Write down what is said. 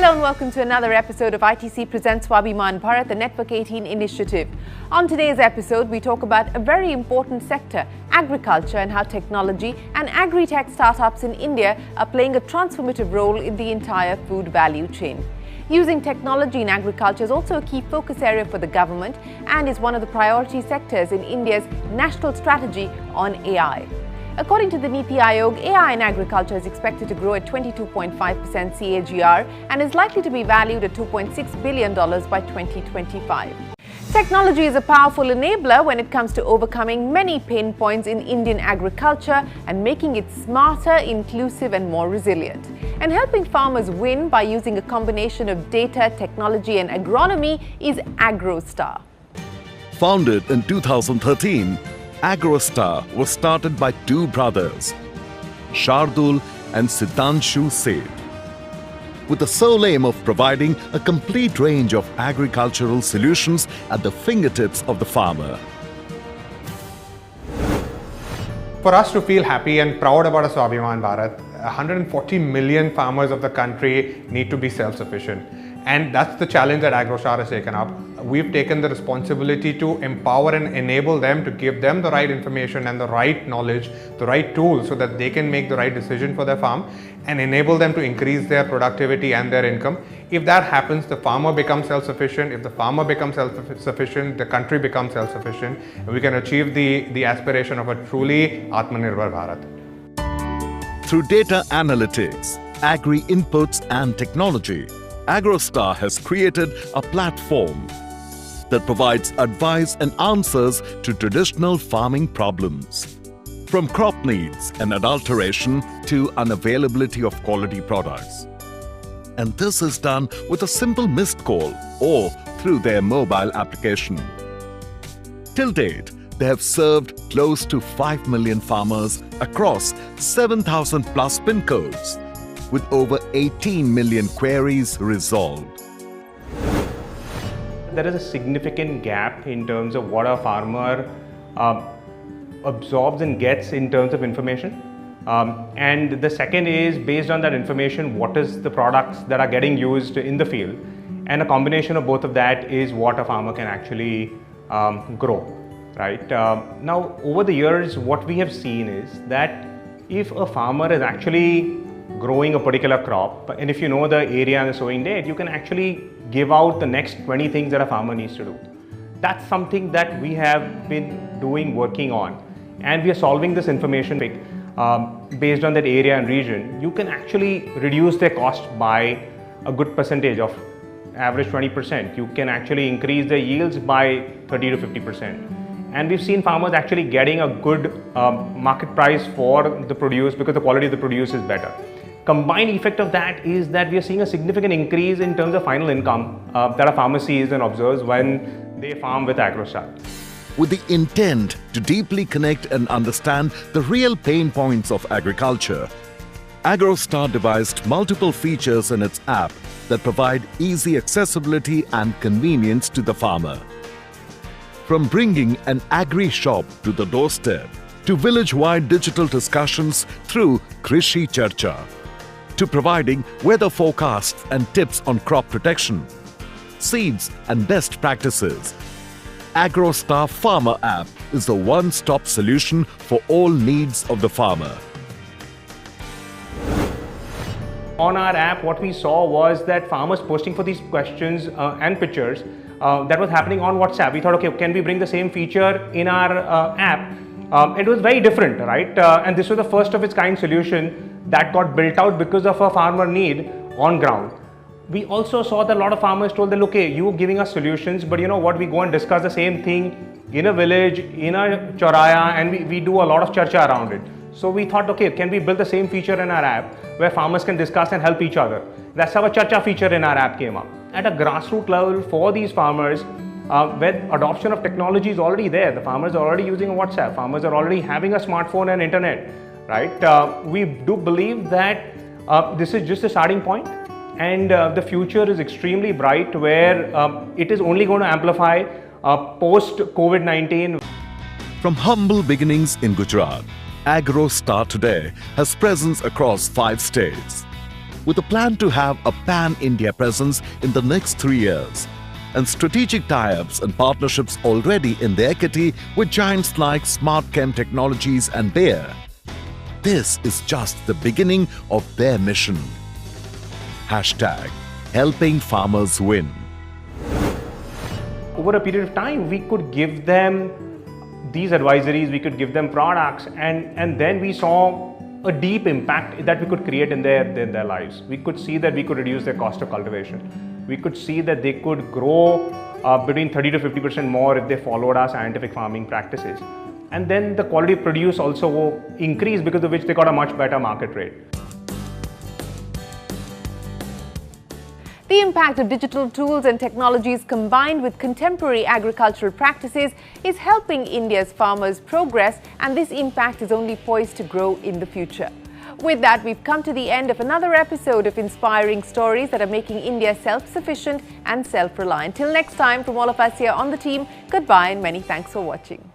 Hello and welcome to another episode of ITC Presents Swabhiman Bharat, the Network 18 initiative. On today's episode, we talk about a very important sector, agriculture, and how technology and agri-tech startups in India are playing a transformative role in the entire food value chain. Using technology in agriculture is also a key focus area for the government and is one of the priority sectors in India's national strategy on AI. According to the Niti Aayog, AI in agriculture is expected to grow at 22.5% CAGR and is likely to be valued at $2.6 billion by 2025. Technology is a powerful enabler when it comes to overcoming many pain points in Indian agriculture and making it smarter, inclusive and more resilient. And helping farmers win by using a combination of data, technology and agronomy is AgroStar. Founded in 2013, AgroStar was started by two brothers, Shardul and Siddhanshu Seth, with the sole aim of providing a complete range of agricultural solutions at the fingertips of the farmer. For us to feel happy and proud about a Swabhiman Bharat, 140 million farmers of the country need to be self-sufficient. And that's the challenge that AgroStar has taken up. We've taken the responsibility to empower and enable them, to give them the right information and the right knowledge, the right tools so that they can make the right decision for their farm and enable them to increase their productivity and their income. If that happens, the farmer becomes self-sufficient. If the farmer becomes self-sufficient, the country becomes self-sufficient. And we can achieve the aspiration of a truly Atmanirbhar Bharat. Through data analytics, agri inputs and technology, AgroStar has created a platform that provides advice and answers to traditional farming problems, from crop needs and adulteration to unavailability of quality products. And this is done with a simple missed call or through their mobile application. Till date, they have served close to 5 million farmers across 7,000 plus PIN codes, with over 18 million queries resolved. There is a significant gap in terms of what a farmer absorbs and gets in terms of information. And the second is, based on that information, what is the products that are getting used in the field. And a combination of both of that is what a farmer can actually grow, right? Now, over the years, what we have seen is that if a farmer is actually growing a particular crop, and if you know the area and the sowing date, you can actually give out the next 20 things that a farmer needs to do. That's something that we have been working on, and we are solving this information based on that area and region. You can actually reduce their cost by a good percentage of average 20%. You can actually increase their yields by 30 to 50%. And we've seen farmers actually getting a good market price for the produce because the quality of the produce is better. Combined effect of that is that we are seeing a significant increase in terms of final income that a farmer sees and observes when they farm with AgroStar. With the intent to deeply connect and understand the real pain points of agriculture, AgroStar devised multiple features in its app that provide easy accessibility and convenience to the farmer. From bringing an agri shop to the doorstep, to village-wide digital discussions through Krishi Charcha, to providing weather forecasts and tips on crop protection, seeds and best practices, AgroStar Farmer app is the one-stop solution for all needs of the farmer. On our app, what we saw was that farmers posting for these questions and pictures that was happening on WhatsApp. We thought, okay, can we bring the same feature in our app? It was very different, right? And this was the first of its kind solution that got built out because of a farmer need on ground. We also saw that a lot of farmers told them, okay, you giving us solutions, but you know what, we go and discuss the same thing in a village, in a chauraya, and we do a lot of charcha around it. So we thought, okay, can we build the same feature in our app where farmers can discuss and help each other? That's how a charcha feature in our app came up. At a grassroots level for these farmers, where adoption of technology is already there. The farmers are already using a WhatsApp. Farmers are already having a smartphone and internet, right? We do believe that this is just a starting point, and the future is extremely bright where it is only going to amplify post-COVID-19. From humble beginnings in Gujarat, AgroStar today has presence across 5 states. with a plan to have a pan-India presence in the next 3 years, and strategic tie-ups and partnerships already in their kitty with giants like SmartChem Technologies and Bayer. This is just the beginning of their mission. Hashtag helping farmers win. Over a period of time, we could give them these advisories, we could give them products, and then we saw a deep impact that we could create in their lives. We could see that we could reduce their cost of cultivation. We could see that they could grow between 30 to 50% more if they followed our scientific farming practices. And then the quality of produce also increased, because of which they got a much better market rate. The impact of digital tools and technologies combined with contemporary agricultural practices is helping India's farmers progress, and this impact is only poised to grow in the future. With that, we've come to the end of another episode of inspiring stories that are making India self-sufficient and self-reliant. Till next time, from all of us here on the team, goodbye and many thanks for watching.